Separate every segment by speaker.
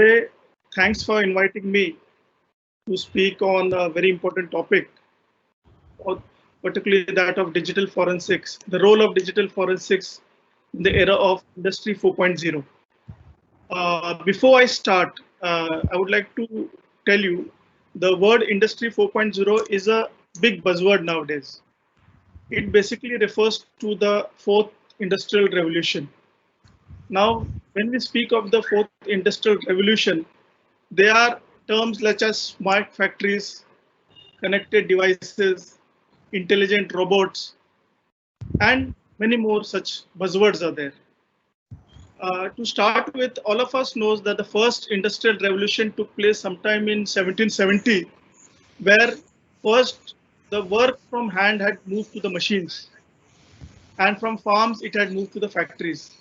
Speaker 1: Today, thanks for inviting me to speak on a very important topic, particularly that of digital forensics, the role of digital forensics in the era of Industry 4.0. Before I start, I would like to tell you the word Industry 4.0 is a big buzzword nowadays. It basically refers to the fourth industrial revolution. Now, when we speak of the fourth industrial revolution, there are terms such as smart factories, connected devices, intelligent robots, and many more such buzzwords are there. To start with, all of us knows that the first industrial revolution took place sometime in 1770, where first the work from hand had moved to the machines, and from farms it had moved to the factories.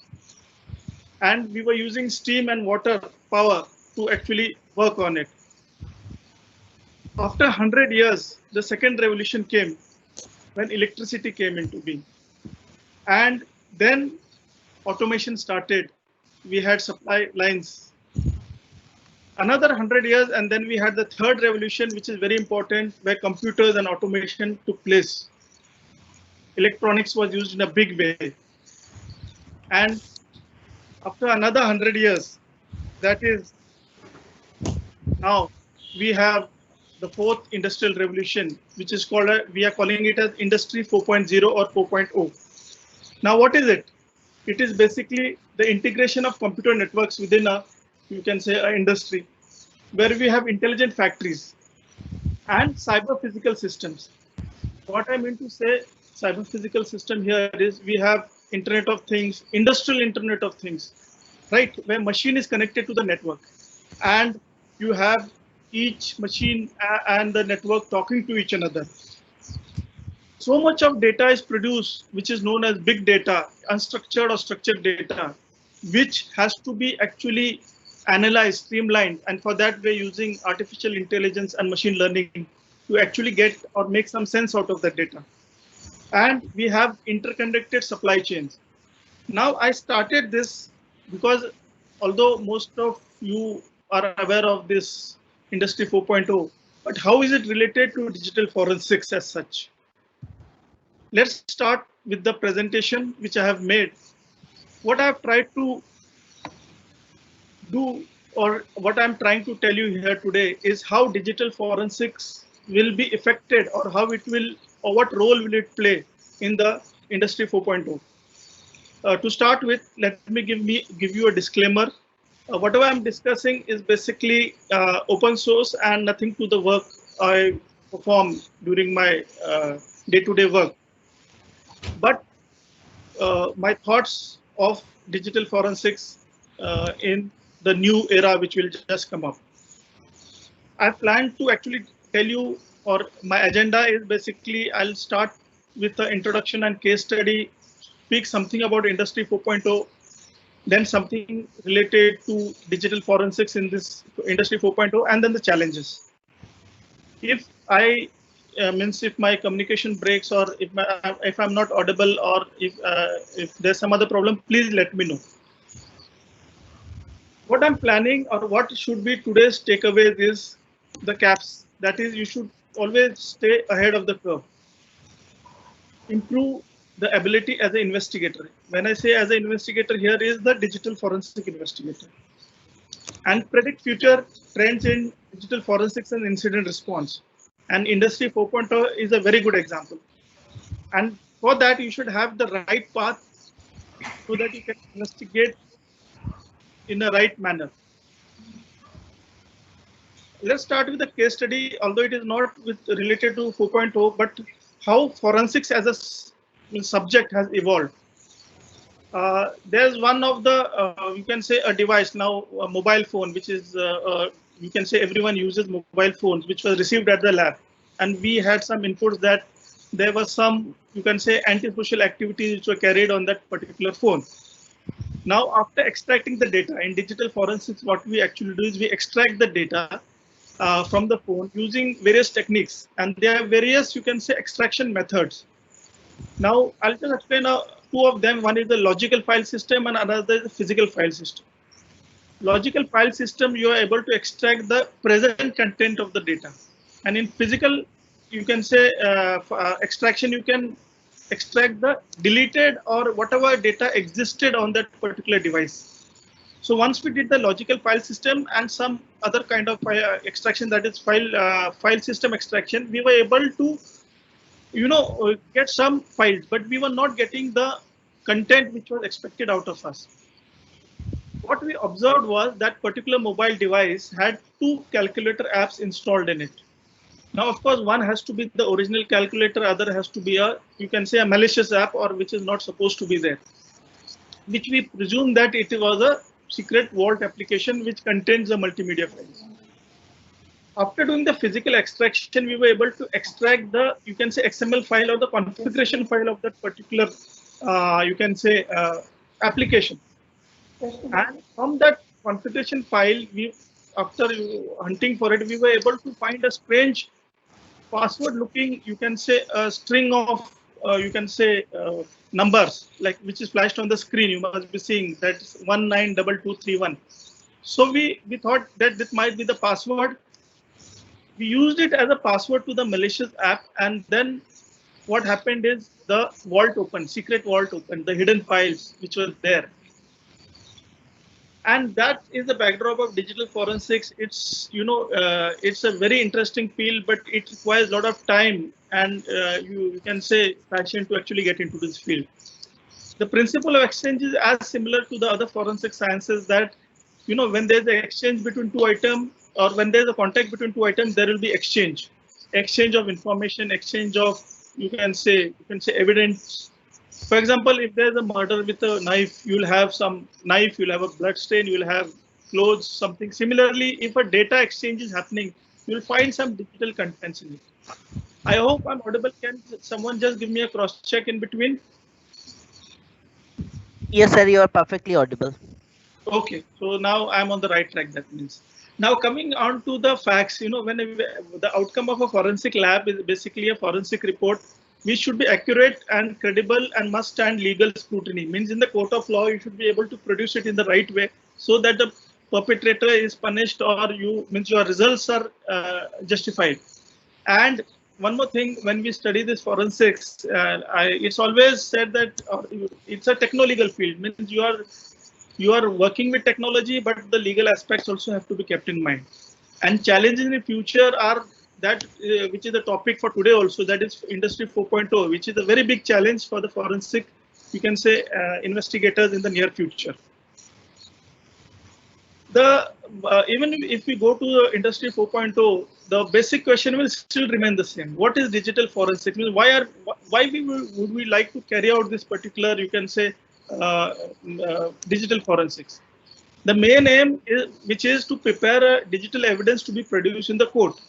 Speaker 1: And we were using steam and water power to actually work on it. After 100 years, the second revolution came when electricity came into being. And then automation started. We had supply lines. Another 100 years, and then we had the third revolution, which is very important, where computers and automation took place. Electronics was used in a big way. And after another 100 years, that is now, we have the fourth industrial revolution, which is called, we are calling it as Industry 4.0 or 4.0. Now, what is it? It is basically the integration of computer networks within a, you can say, a industry, where we have intelligent factories and cyber physical systems. What I mean to say, cyber physical system here is we have Internet of Things, industrial Internet of Things, right? Where machine is connected to the network, and you have each machine and the network talking to each another. So much of data is produced, which is known as big data, unstructured or structured data, which has to be actually analyzed, streamlined. And for that, we're using artificial intelligence and machine learning to actually get or make some sense out of that data. And we have interconnected supply chains. Now, I started this because although most of you are aware of this Industry 4.0, but how is it related to digital forensics as such? Let's start with the presentation which I have made. What I have tried to do, or what I'm trying to tell you here today, is how digital forensics will be affected, or how it will, or what role will it play in the Industry 4.0. To start with, let me give you a disclaimer. Whatever I'm discussing is basically open source and nothing to the work I perform during my day-to-day work. But my thoughts of digital forensics in the new era which will just come up. I plan to actually tell you, or my agenda is basically I'll start with the introduction and case study, speak something about Industry 4.0, then something related to digital forensics in this Industry 4.0, and then the challenges. If I means if my communication breaks, or if I'm not audible, or if there's some other problem, please let me know. What I'm planning, or what should be today's takeaways, is the caps. That is, you should always stay ahead of the curve. Improve the ability as an investigator. When I say as an investigator, here is the digital forensic investigator. And predict future trends in digital forensics and incident response. And Industry 4.0 is a very good example. And for that, you should have the right path so that you can investigate in a right manner. Let's start with the case study, although it is not related to 4.0, but how forensics as a subject has evolved. There's one of the, you can say, a device now, a mobile phone, which is, you can say everyone uses mobile phones, which was received at the lab. And we had some inputs that there was some, you can say, antisocial activities which were carried on that particular phone. Now, after extracting the data in digital forensics, what we actually do is we extract the data from the phone using various techniques. And there are various, you can say, extraction methods. Now, I'll just explain two of them. One is the logical file system and another is the physical file system. Logical file system, you are able to extract the present content of the data. And in physical, you can say extraction, you can extract the deleted or whatever data existed on that particular device. So once we did the logical file system and some other kind of extraction, that is file system extraction, we were able to get some files, but we were not getting the content which was expected out of us. What we observed was that particular mobile device had two calculator apps installed in it. Now, of course, one has to be the original calculator, other has to be you can say a malicious app, or which is not supposed to be there, which we presume that it was a secret vault application which contains the multimedia files. After doing the physical extraction, we were able to extract the, you can say, XML file or the configuration file of that particular, you can say, application. And from that configuration file, after hunting for it, we were able to find a strange password-looking, you can say, a string of, you can say, numbers, like which is flashed on the screen. You must be seeing that's 192231. So we thought that this might be the password. We used it as a password to the malicious app, and then what happened is the vault opened, secret vault opened, the hidden files which were there. And that is the backdrop of digital forensics. It's it's a very interesting field, but it requires a lot of time and you can say passion to actually get into this field. The principle of exchange is as similar to the other forensic sciences, that when there's an exchange between two items, or when there's a contact between two items, there will be exchange of information, exchange of you can say evidence. For example, if there's a murder with a knife, you'll have some knife, you'll have a blood stain, you'll have clothes, something. Similarly, if a data exchange is happening, you'll find some digital contents in it. I hope I'm audible. Can someone just give me a cross check in between?
Speaker 2: Yes, sir, you are perfectly audible.
Speaker 1: Okay, so now I'm on the right track, that means. Now coming on to the facts, when the outcome of a forensic lab is basically a forensic report, which should be accurate and credible and must stand legal scrutiny. Means in the court of law, you should be able to produce it in the right way so that the perpetrator is punished, or your results are justified. And one more thing, when we study this forensics, it's always said that it's a techno-legal field. Means you are working with technology, but the legal aspects also have to be kept in mind. And challenges in the future are that, which is the topic for today also, that is Industry 4.0, which is a very big challenge for the forensic, you can say, investigators in the near future. Even if we go to the Industry 4.0, the basic question will still remain the same. What is digital forensics? Why would we like to carry out this particular, you can say, digital forensics? The main aim is, which is to prepare digital evidence to be produced in the court.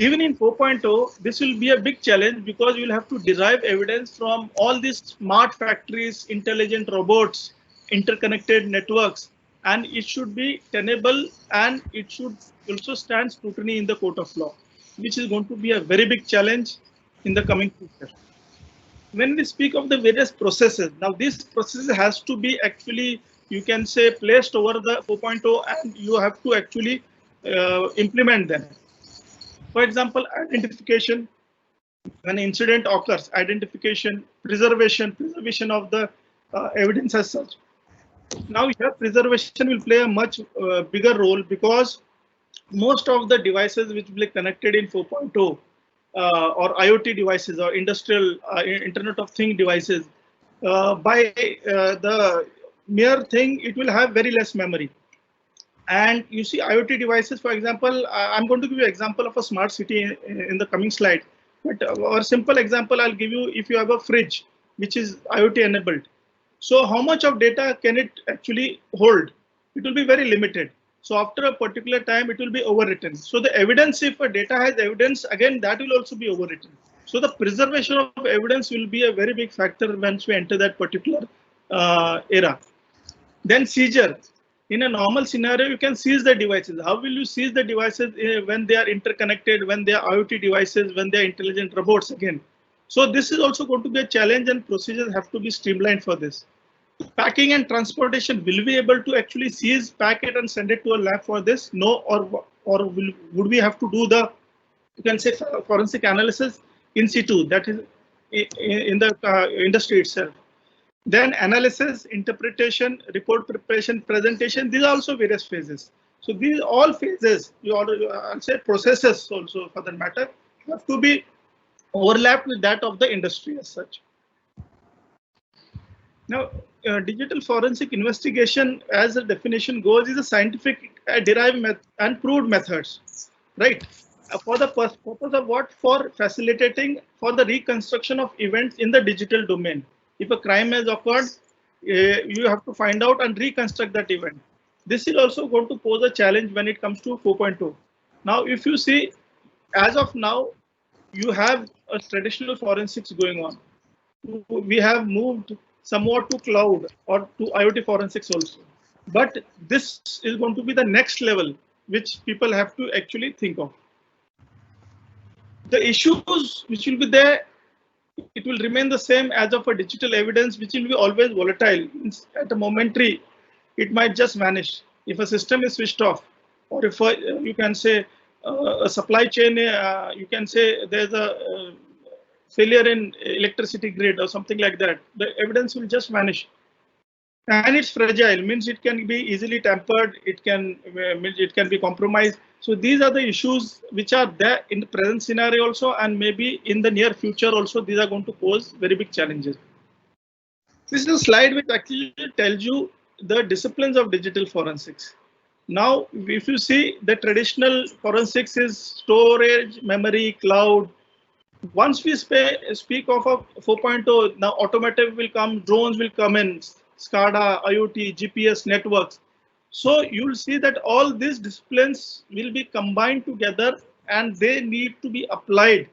Speaker 1: Even in 4.0, this will be a big challenge, because you will have to derive evidence from all these smart factories, intelligent robots, interconnected networks, and it should be tenable, and it should also stand scrutiny in the court of law, which is going to be a very big challenge in the coming future. When we speak of the various processes, now these processes has to be actually, you can say, placed over the 4.0, and you have to actually implement them. For example, identification, when an incident occurs, identification, preservation of the evidence as such. Now here preservation will play a much bigger role, because most of the devices which will be connected in 4.0 or IoT devices or industrial Internet of Things devices, by the mere thing, it will have very less memory. And you see IoT devices, for example, I'm going to give you an example of a smart city in the coming slide. But a simple example I'll give you, if you have a fridge which is IoT enabled. So how much of data can it actually hold? It will be very limited. So after a particular time, it will be overwritten. So the evidence, if a data has evidence, again, that will also be overwritten. So the preservation of evidence will be a very big factor once we enter that particular era. Then seizure. In a normal scenario, you can seize the devices. How will you seize the devices when they are interconnected, when they are IoT devices, when they are intelligent robots again? So this is also going to be a challenge, and procedures have to be streamlined for this. Packing and transportation, will we able to actually seize packet and send it to a lab for this? No, would we have to do the, you can say, forensic analysis in situ, that is in the industry itself. Then analysis, interpretation, report preparation, presentation, these are also various phases. So these all phases, I'll say processes also for that matter, have to be overlapped with that of the industry as such. Now, digital forensic investigation, as the definition goes, is a scientific derived and proved methods, right? For the purpose of what? For facilitating for the reconstruction of events in the digital domain. If a crime has occurred, you have to find out and reconstruct that event. This is also going to pose a challenge when it comes to 4.2. Now, if you see, as of now, you have a traditional forensics going on. We have moved somewhat to cloud or to IoT forensics also. But this is going to be the next level, which people have to actually think of. The issues which will be there, it will remain the same as of a digital evidence, which will be always volatile. At a momentary, it might just vanish. If a system is switched off, or if you can say a supply chain, you can say there's a failure in electricity grid or something like that, the evidence will just vanish. And it's fragile, means it can be easily tampered, it can be compromised. So these are the issues which are there in the present scenario also, and maybe in the near future also, these are going to pose very big challenges. This is a slide which actually tells you the disciplines of digital forensics. Now, if you see, the traditional forensics is storage, memory, cloud. Once we speak of a 4.0, now automotive will come, drones will come in, SCADA, IoT, GPS networks. So you'll see that all these disciplines will be combined together and they need to be applied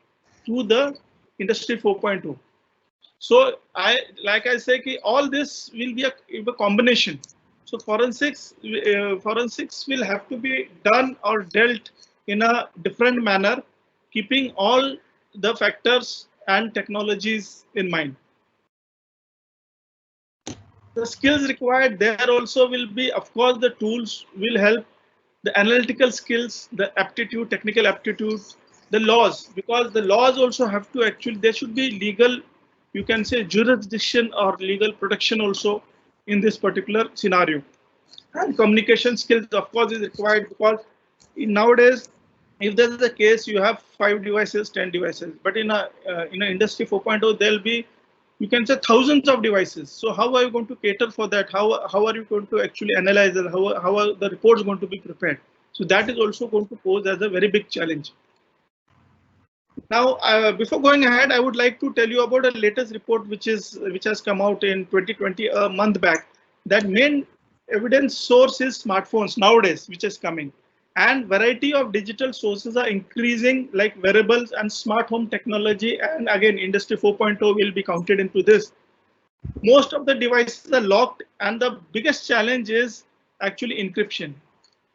Speaker 1: to the industry 4.0. So like I say, all this will be a combination. So forensics will have to be done or dealt in a different manner, keeping all the factors and technologies in mind. The skills required there also will be, of course, the tools will help, the analytical skills, the aptitude, technical aptitude, the laws, because the laws also have to actually, there should be legal, you can say, jurisdiction or legal protection also in this particular scenario. And communication skills, of course, is required, because nowadays, if there is a case, you have 5 devices, 10 devices, but in a industry 4.0, there'll be, you can say, thousands of devices. So how are you going to cater for that? How are you going to actually analyze it? How are the reports going to be prepared? So that is also going to pose as a very big challenge. Now, before going ahead, I would like to tell you about a latest report which has come out in 2020, a month back. That main evidence source is smartphones nowadays, which is coming. And variety of digital sources are increasing, like wearables and smart home technology. And again, industry 4.0 will be counted into this. Most of the devices are locked, and the biggest challenge is actually encryption.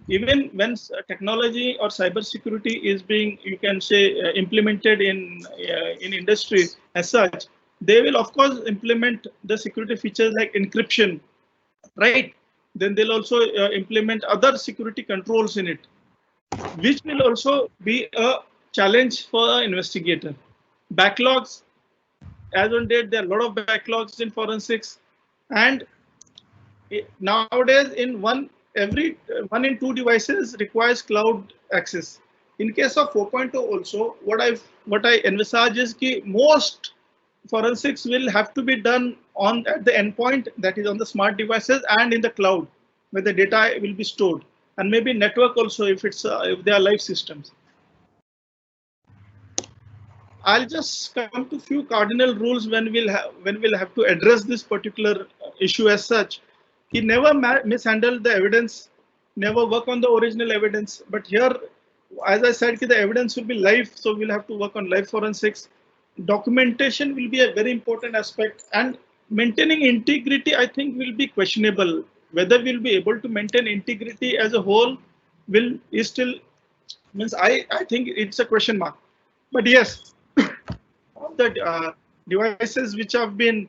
Speaker 1: Even when technology or cybersecurity is being, you can say, implemented in industry as such, they will of course implement the security features like encryption, right? Then they'll also implement other security controls in it, which will also be a challenge for an investigator. Backlogs, as on date, there are a lot of backlogs in forensics, and nowadays every 1 in 2 devices requires cloud access. In case of 4.0 also, what I envisage is that most forensics will have to be done at the endpoint, that is on the smart devices and in the cloud, where the data will be stored, and maybe network also if they are live systems. I'll just come to few cardinal rules when we'll have to address this particular issue as such. He never mishandled the evidence, never work on the original evidence. But here, as I said, the evidence will be live, so we'll have to work on live forensics. Documentation will be a very important aspect, and maintaining integrity, I think, will be questionable. Whether we'll be able to maintain integrity as a whole is still, means I think it's a question mark. But yes, all the devices which have been,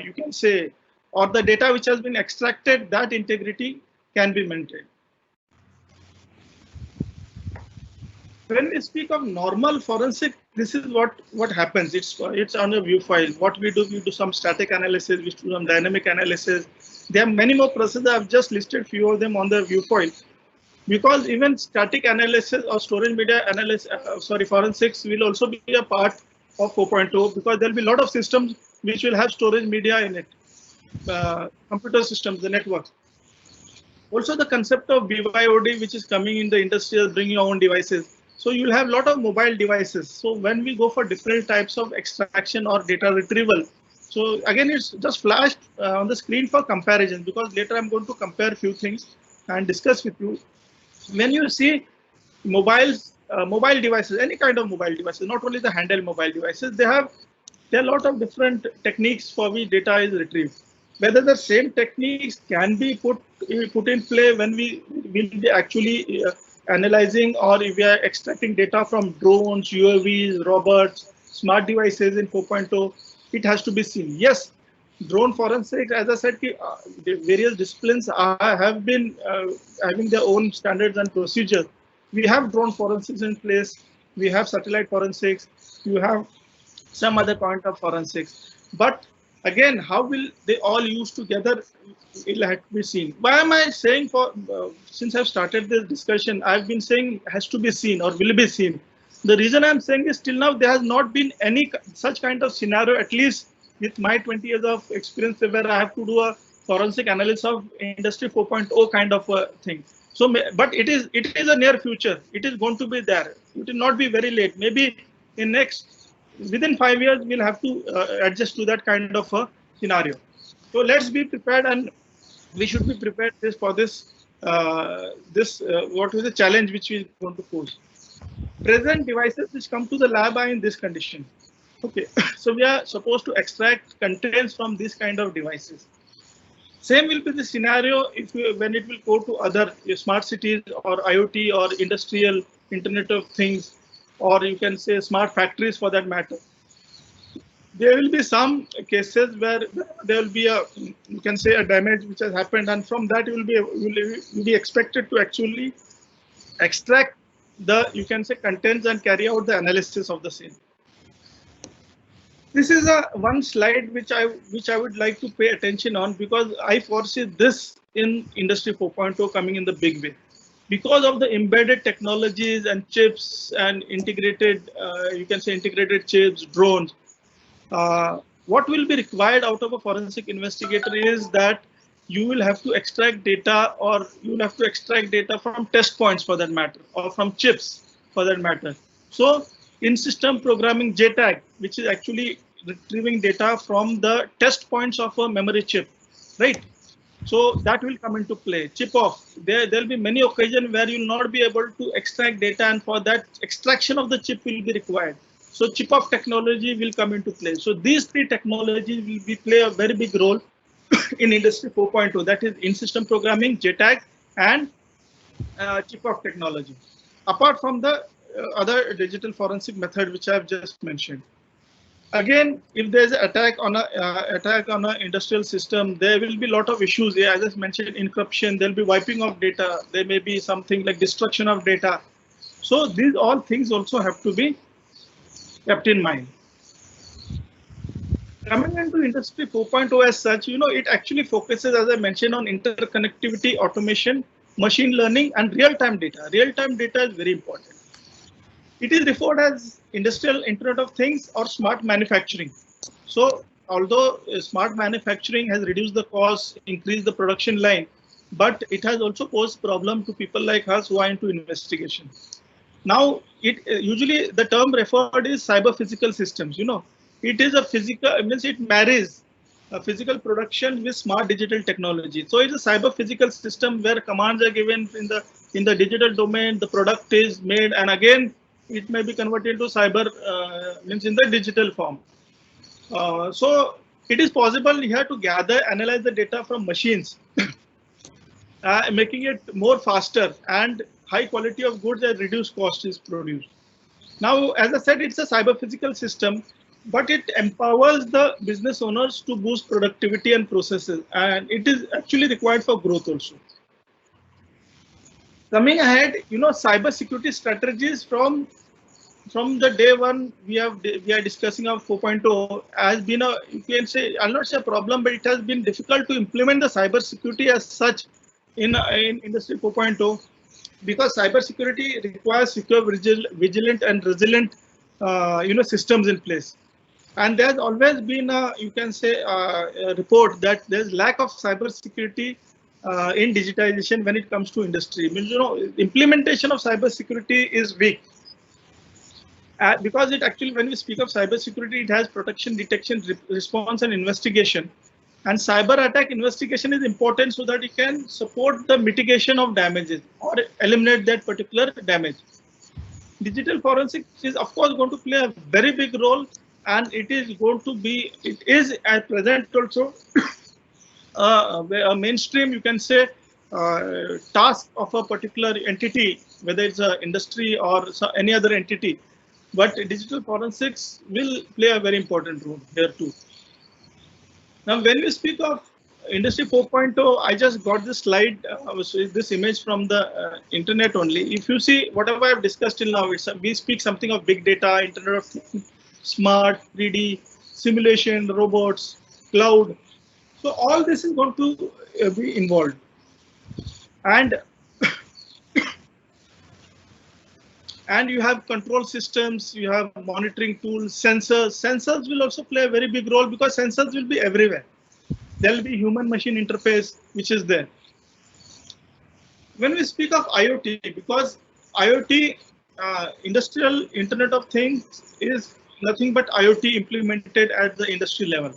Speaker 1: you can say, or the data which has been extracted, that integrity can be maintained. When we speak of normal forensic, this is what happens. It's on a view file. What we do some static analysis, we do some dynamic analysis. There are many more processes. I've just listed few of them on the view file. Because even static analysis or storage media analysis, forensics will also be a part of 4.0, because there'll be a lot of systems which will have storage media in it, computer systems, the network. Also, the concept of BYOD, which is coming in the industry, bringing your own devices. So you'll have a lot of mobile devices. So when we go for different types of extraction or data retrieval, so again, it's just flashed on the screen for comparison, because later I'm going to compare a few things and discuss with you. When you see mobile devices, any kind of mobile devices, not only the handheld mobile devices, there are a lot of different techniques for which data is retrieved. Whether the same techniques can be put in play when we will be actually analyzing, or if we are extracting data from drones, UAVs, robots, smart devices in 4.0, it has to be seen. Yes, drone forensics, as I said, the various disciplines have been having their own standards and procedures. We have drone forensics in place. We have satellite forensics. You have some other kind of forensics. But again, how will they all use together? It will have to be seen. Why am I saying since I've started this discussion, I've been saying has to be seen or will be seen. The reason I'm saying is till now there has not been any such kind of scenario, at least with my 20 years of experience, where I have to do a forensic analysis of industry 4.0 kind of a thing. So, but it is a near future. It is going to be there. It will not be very late. Maybe within 5 years, we'll have to adjust to that kind of a scenario. So let's be prepared, and we should be prepared for this. What is the challenge which we want to pose? Present devices which come to the lab are in this condition. Okay, so we are supposed to extract contents from these kind of devices. Same will be the scenario when it will go to other smart cities or IoT or industrial Internet of Things, or you can say smart factories for that matter. There will be some cases where there will be you can say a damage which has happened, and from that you will be expected to actually extract you can say contents and carry out the analysis of the same. This is one slide which I would like to pay attention on, because I foresee this in Industry 4.0 coming in the big way, because of the embedded technologies and chips and integrated, you can say integrated chips, drones. What will be required out of a forensic investigator is that you will have to extract data, or you will have to extract data from test points for that matter, or from chips for that matter. So in system programming, JTAG, which is actually retrieving data from the test points of a memory chip, right? So that will come into play. Chip off. There will be many occasions where you will not be able to extract data, and for that extraction of the chip will be required. So chip off technology will come into play. So these three technologies will play a very big role in Industry 4.0. That is in system programming, JTAG, and chip off technology. Apart from the other digital forensic method which I have just mentioned. Again, if there is an attack on an industrial system, there will be a lot of issues. As I mentioned, encryption. There will be wiping of data. There may be something like destruction of data. So these all things also have to be kept in mind. Coming into Industry 4.0 as such, it actually focuses, as I mentioned, on interconnectivity, automation, machine learning, and real-time data. Real-time data is very important. It is referred as industrial Internet of Things or smart manufacturing. So although smart manufacturing has reduced the cost, increased the production line, but it has also posed problem to people like us who are into investigation. Now, usually the term referred is cyber physical systems. It is a physical, it marries a physical production with smart digital technology. So it's a cyber physical system where commands are given in the digital domain. The product is made, and again it may be converted to cyber, in the digital form. So it is possible here to gather, analyze the data from machines, making it more faster, and high quality of goods at reduced cost is produced. Now, as I said, it's a cyber physical system. but it empowers the business owners to boost productivity and processes, and it is actually required for growth also. Coming ahead, cyber security strategies from the day one we are discussing of 4.0 has been a, you can say, I'll not say a problem, but it has been difficult to implement the cyber security as such in industry 4.0, because cyber security requires secure, vigilant and resilient systems in place. And there's always been a, you can say, a report that there's lack of cyber security in digitization when it comes to industry. Means, implementation of cyber security is weak. Because it actually, when we speak of cyber security, it has protection, detection, response, and investigation. And cyber attack investigation is important so that it can support the mitigation of damages or eliminate that particular damage. Digital forensics is, of course, going to play a very big role, and it is at present also a mainstream, you can say, task of a particular entity, whether it's an industry or any other entity. But digital forensics will play a very important role here too. Now, when we speak of Industry 4.0, I just got this slide, this image from the internet only. If you see whatever I've discussed till now, we speak something of big data, Internet of Things, smart, 3D, simulation, robots, cloud. So all this is going to be involved. And you have control systems, you have monitoring tools, sensors. Sensors will also play a very big role because sensors will be everywhere. There will be human-machine interface, which is there. When we speak of IoT, because IoT, Industrial Internet of Things, is nothing but IoT implemented at the industry level.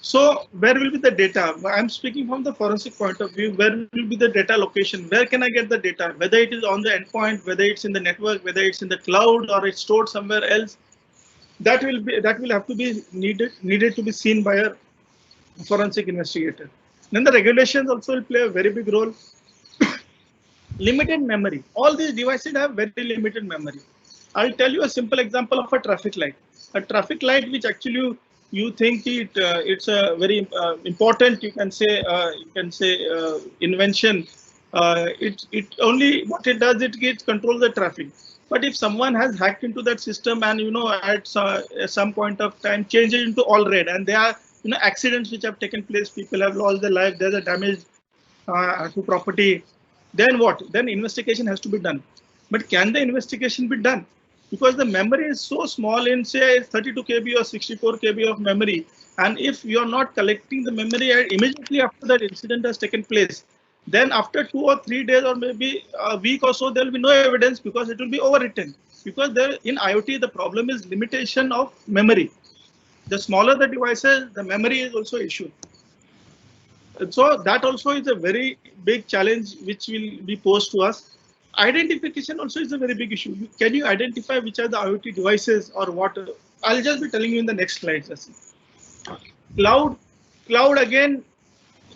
Speaker 1: So where will be the data? I'm speaking from the forensic point of view. Where will be the data location? Where can I get the data? Whether it is on the endpoint, whether it's in the network, whether it's in the cloud, or it's stored somewhere else, that will have to be needed to be seen by a forensic investigator. Then the regulations also will play a very big role. Limited memory. All these devices have very limited memory. I'll tell you a simple example of a traffic light. A traffic light, which actually you think it's a very important, you can say invention. It only, what it does, it controls the traffic. But if someone has hacked into that system and at some point of time change it into all red, and there are accidents which have taken place, people have lost their life, there's a damage to property, then what? Then investigation has to be done. But can the investigation be done? Because the memory is so small, in say 32 KB or 64 KB of memory, and if you are not collecting the memory immediately after that incident has taken place, then after 2 or 3 days or maybe a week or so, there will be no evidence because it will be overwritten. Because there in IoT, the problem is limitation of memory. The smaller the devices, the memory is also issue. So that also is a very big challenge which will be posed to us. Identification also is a very big issue. Can you identify which are the IoT devices or what? I'll just be telling you in the next slide. Cloud again,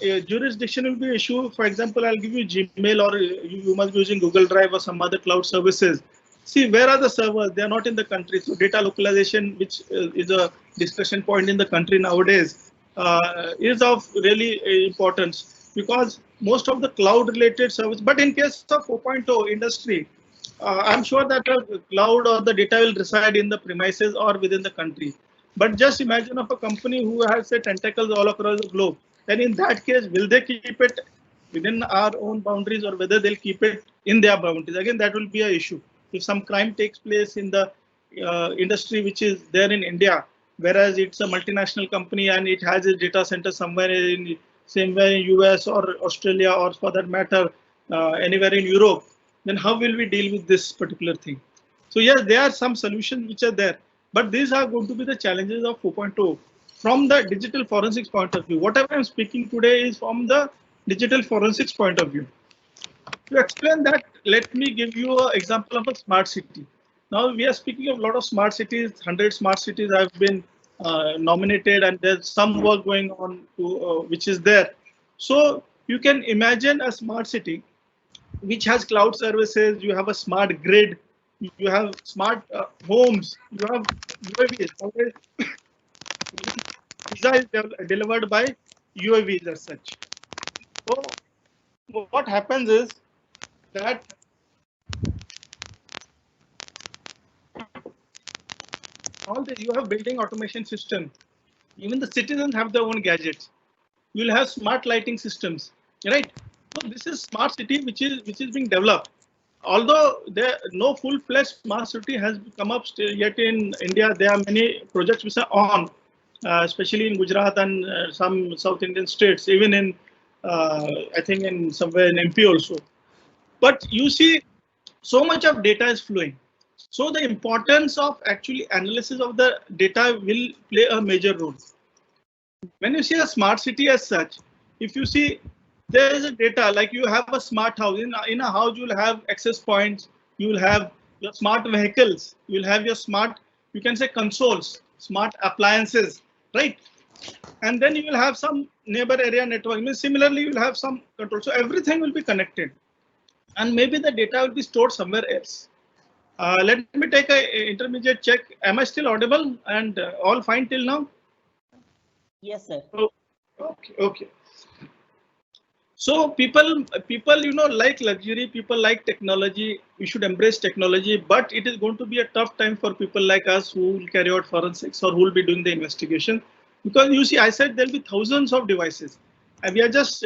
Speaker 1: jurisdiction will be an issue. For example, I'll give you Gmail, or you must be using Google Drive or some other cloud services. See, where are the servers? They are not in the country. So data localization, which is a discussion point in the country nowadays, is of really importance, because most of the cloud related service, but in case of 4.0 industry, I'm sure that the cloud or the data will reside in the premises or within the country. But just imagine of a company who has say tentacles all across the globe. Then in that case, will they keep it within our own boundaries or whether they'll keep it in their boundaries? Again, that will be an issue. If some crime takes place in the industry which is there in India, whereas it's a multinational company and it has a data center somewhere in US or Australia, or for that matter, anywhere in Europe, then how will we deal with this particular thing? So yes, there are some solutions which are there, but these are going to be the challenges of 4.0 from the digital forensics point of view. Whatever I'm speaking today is from the digital forensics point of view. To explain that, let me give you an example of a smart city. Now we are speaking of a lot of smart cities. 100 smart cities have been nominated, and there's some work going on to, which is there. So you can imagine a smart city which has cloud services. You have a smart grid. You have smart homes. You have UAVs. Visa is delivered by UAVs as such. So what happens is that all the you have building automation system. Even the citizens have their own gadgets. You will have smart lighting systems, right? So this is smart city which is being developed. Although there no full-fledged smart city has come up yet in India, there are many projects which are on, especially in Gujarat and some South Indian states, even in I think in somewhere in MP also. But you see, so much of data is flowing. So the importance of actually analysis of the data will play a major role. When you see a smart city as such, if you see there is a data like you have a smart house in a house, you will have access points, you will have your smart vehicles, you will have your smart, you can say consoles, smart appliances, right? And then you will have some neighbor area network. I mean, similarly, you will have some control. So everything will be connected, and maybe the data will be stored somewhere else. Let me take a intermediate check. Am I still audible and all fine till now?
Speaker 2: Yes, sir.
Speaker 1: Oh, okay, okay. So people, like luxury, people like technology. We should embrace technology, but it is going to be a tough time for people like us who will carry out forensics or who will be doing the investigation. Because you see, I said there'll be thousands of devices, and we are just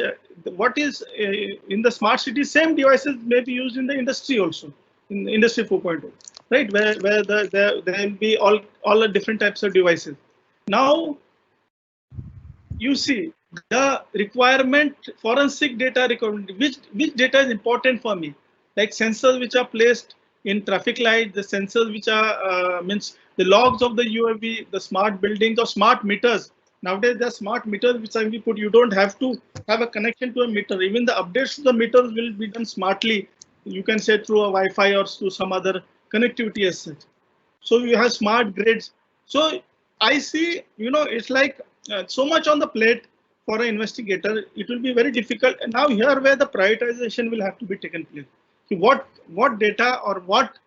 Speaker 1: what is in the smart city. Same devices may be used in the industry also, in the industry 4.0, right? Where there will be all the different types of devices. Now you see the requirement forensic data requirement which data is important for me, like sensors which are placed in traffic lights, the sensors which are means the logs of the UAV, the smart buildings or smart meters. Nowadays there are smart meters which are we put, you don't have to have a connection to a meter, even the updates to the meters will be done smartly, you can say through a Wi-Fi or through some other connectivity as such. So you have smart grids. So I see, it's like so much on the plate for an investigator. It will be very difficult. And now here where the prioritization will have to be taken place. So what data or what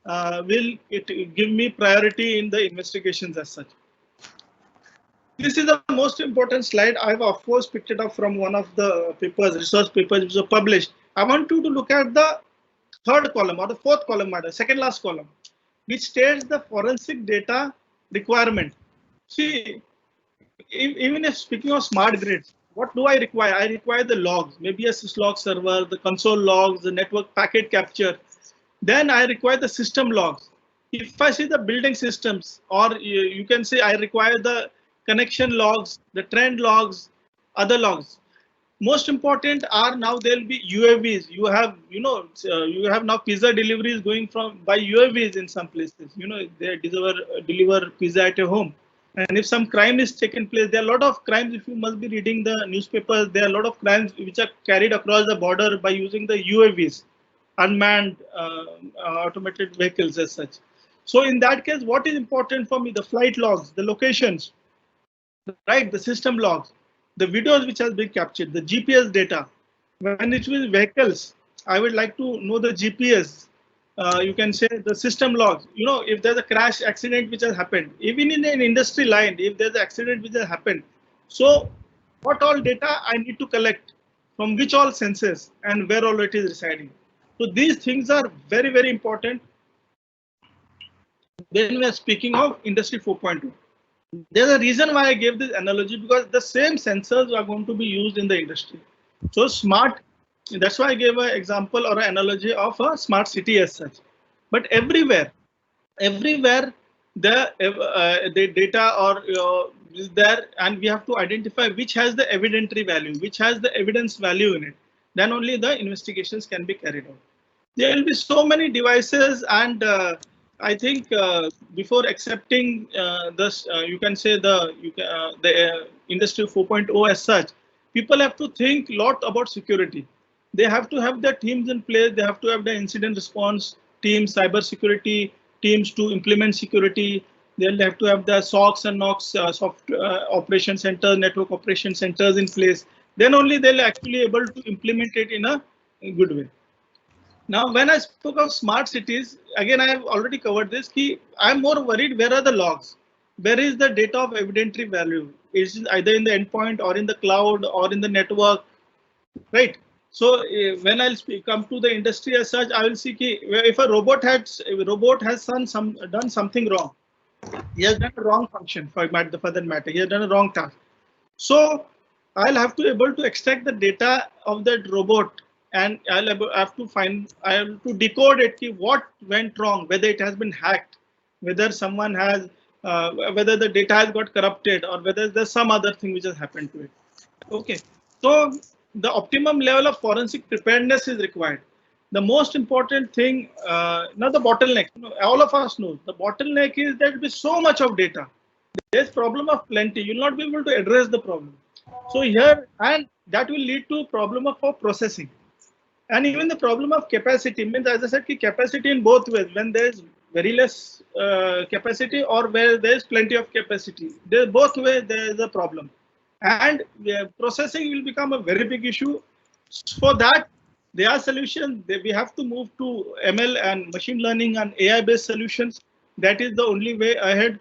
Speaker 1: will it give me priority in the investigations as such? This is the most important slide. I've of course picked it up from one of the papers, research papers which were published. I want you to look at the third column or the fourth column, rather, second last column, which states the forensic data requirement. See, even if speaking of smart grids, what do I require? I require the logs, maybe a syslog server, the console logs, the network packet capture. Then I require the system logs. If I see the building systems, or you can say I require the connection logs, the trend logs, other logs. Most important are now there will be UAVs. You have, you have now pizza deliveries going from by UAVs in some places. They deliver pizza at your home. And if some crime is taken place, there are a lot of crimes. If you must be reading the newspapers, there are a lot of crimes which are carried across the border by using the UAVs, unmanned automated vehicles as such. So in that case, what is important for me? The flight logs, the locations, right? The system logs, the videos which has been captured, the GPS data. When it will vehicles, I would like to know the GPS. You can say the system logs. If there's a crash accident which has happened, even in an industry line, if there's an accident which has happened, so what all data I need to collect from which all sensors and where all it is residing. So these things are very, very important when we are speaking of industry 4.2. There's a reason why I gave this analogy, because the same sensors are going to be used in the industry. So smart, that's why I gave an example or an analogy of a smart city as such. But everywhere the data or is there, and we have to identify which has the evidentiary value, which has the evidence value in it. Then only the investigations can be carried out. There will be so many devices, and I think before accepting this, you can say the industry 4.0 as such, people have to think a lot about security. They have to have their teams in place. They have to have the incident response teams, cyber security teams to implement security. They'll have to have the SOCs and NOCs, operation centers, network operation centers in place. Then only they'll actually able to implement it in a good way. Now, when I spoke of smart cities, again, I have already covered this. I'm more worried where are the logs? where is the data of evidentiary value? Is it either in the endpoint or in the cloud or in the network, right? So when I'll come to the industry as such, I will see if a robot has done something wrong, he has done a wrong function for that matter, he has done a wrong task. So I'll have to able to extract the data of that robot, and I have to decode it, what went wrong, whether it has been hacked, whether someone has, whether the data has got corrupted, or whether there's some other thing which has happened to it. Okay, so the optimum level of forensic preparedness is required. The most important thing, not the bottleneck. All of us know the bottleneck is that with so much of data, there's problem of plenty. You'll not be able to address the problem. So here, and that will lead to problem of processing, and even the problem of capacity. Means, as I said, capacity in both ways. When there's very less capacity or where there's plenty of capacity, there both ways there is a problem, and processing will become a very big issue. For that, there are solutions. We have to move to ML and machine learning and AI-based solutions. That is the only way ahead.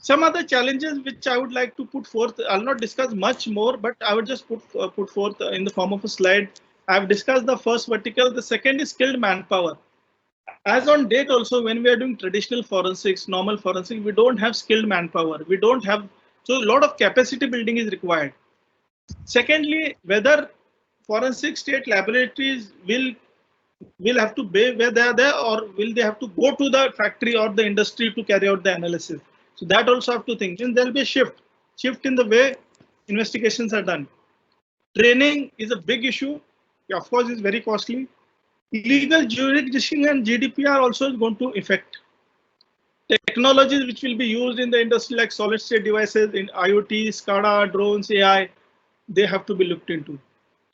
Speaker 1: Some other challenges which I would like to put forth, I'll not discuss much more, but I would just put forth in the form of a slide. I've discussed the first vertical. The second is skilled manpower. As on date also, when we are doing traditional forensics, normal forensics, we don't have skilled manpower. We don't have, so a lot of capacity building is required. Secondly, whether forensic state laboratories will have to be where they are there, or will they have to go to the factory or the industry to carry out the analysis. So that also have to think. Then there will be a shift in the way investigations are done. Training is a big issue. Of course, it's very costly. Legal jurisdiction and GDPR also is going to affect. Technologies which will be used in the industry, like solid state devices in IoT, SCADA, drones, AI, they have to be looked into.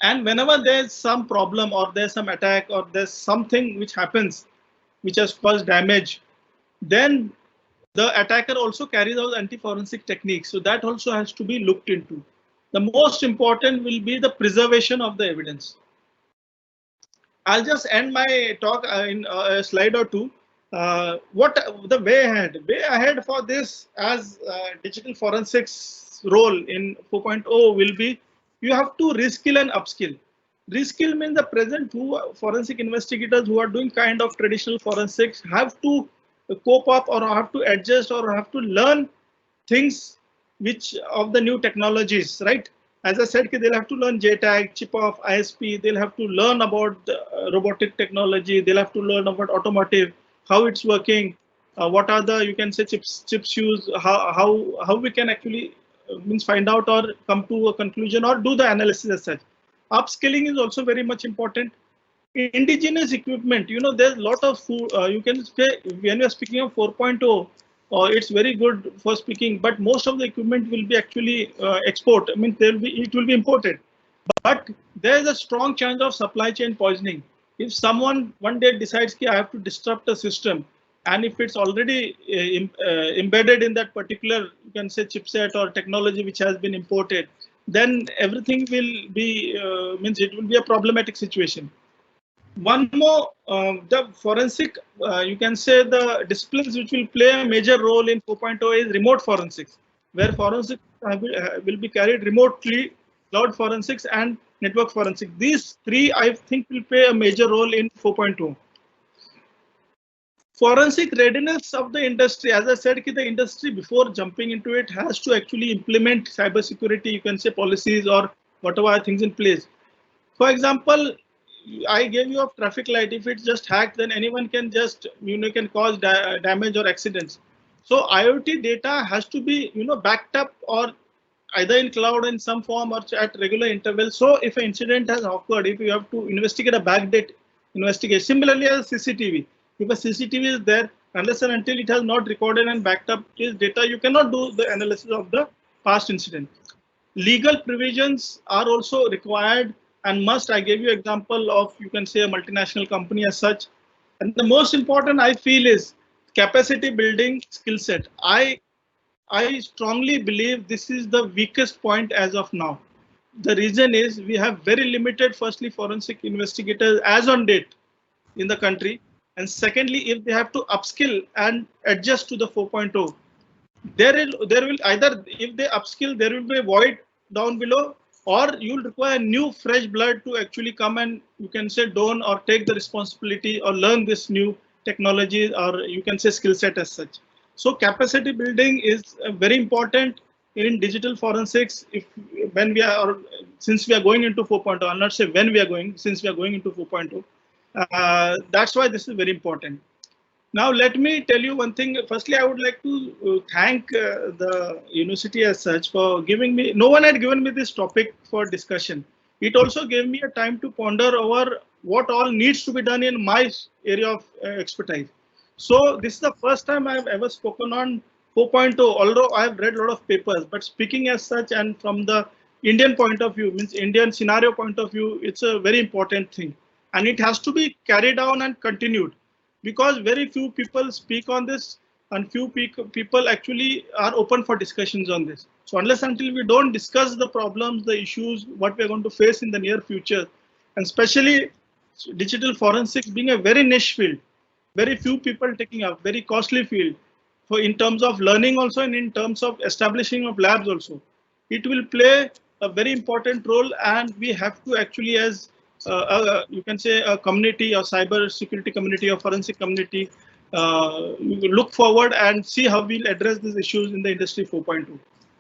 Speaker 1: And whenever there's some problem or there's some attack or there's something which happens which has caused damage, then the attacker also carries out anti-forensic techniques. So that also has to be looked into. The most important will be the preservation of the evidence. I'll just end my talk in a slide or two. What the way ahead? Way ahead for this as digital forensics role in 4.0 will be, you have to reskill and upskill. Reskill means the present forensic investigators who are doing kind of traditional forensics have to cope up or have to adjust or have to learn things which of the new technologies, right? As I said, they'll have to learn JTAG, chip-off, ISP. They'll have to learn about robotic technology. They'll have to learn about automotive, how it's working, what are the, you can say, chips used, how we can actually means find out or come to a conclusion or do the analysis as such. Upskilling is also very much important. Indigenous equipment, there's a lot of you can say when we are speaking of 4.0. It's very good for speaking, but most of the equipment will be actually export. I mean, it will be imported. But there is a strong chance of supply chain poisoning. If someone one day decides that I have to disrupt a system, and if it's already embedded in that particular, you can say, chipset or technology which has been imported, then everything will be means it will be a problematic situation. One more, the forensic, you can say the disciplines which will play a major role in 4.0 is remote forensics, where forensics will be carried remotely, cloud forensics and network forensics. These three, I think, will play a major role in 4.0. Forensic readiness of the industry, as I said, the industry before jumping into it has to actually implement cybersecurity, you can say, policies or whatever things in place. For example, I gave you a traffic light. If it's just hacked, then anyone can just, can cause damage or accidents. So IoT data has to be, backed up or either in cloud in some form or at regular intervals. So if an incident has occurred, if you have to investigate a backdate investigation, similarly as CCTV, if a CCTV is there, unless and until it has not recorded and backed up its data, you cannot do the analysis of the past incident. Legal provisions are also required and must. I gave you example of, you can say, a multinational company as such. And the most important, I feel, is capacity building skill set. I strongly believe this is the weakest point as of now. The reason is we have very limited, firstly, forensic investigators as on date in the country. And secondly, if they have to upskill and adjust to the 4.0, there will either, if they upskill, there will be a void down below, or you'll require new fresh blood to actually come and, you can say, don or take the responsibility or learn this new technology, or you can say skill set as such. So capacity building is very important in digital forensics. If when we are, or since we are going into 4.0, I'll not say when we are going, since we are going into 4.0, that's why this is very important. Now, let me tell you one thing. Firstly, I would like to thank the university as such for giving me, no one had given me this topic for discussion. It also gave me a time to ponder over what all needs to be done in my area of expertise. So this is the first time I've ever spoken on 4.0, although I've read a lot of papers, but speaking as such and from the Indian point of view, means Indian scenario point of view, it's a very important thing. And it has to be carried on and continued, because very few people speak on this and few people actually are open for discussions on this. So unless until we don't discuss the problems, the issues, what we're going to face in the near future, and especially digital forensics being a very niche field, very few people taking up, very costly field, for in terms of learning also and in terms of establishing of labs also, it will play a very important role. And we have to actually, as you can say, a community, or cyber security community, or forensic community, we will look forward and see how we'll address these issues in the industry 4.2.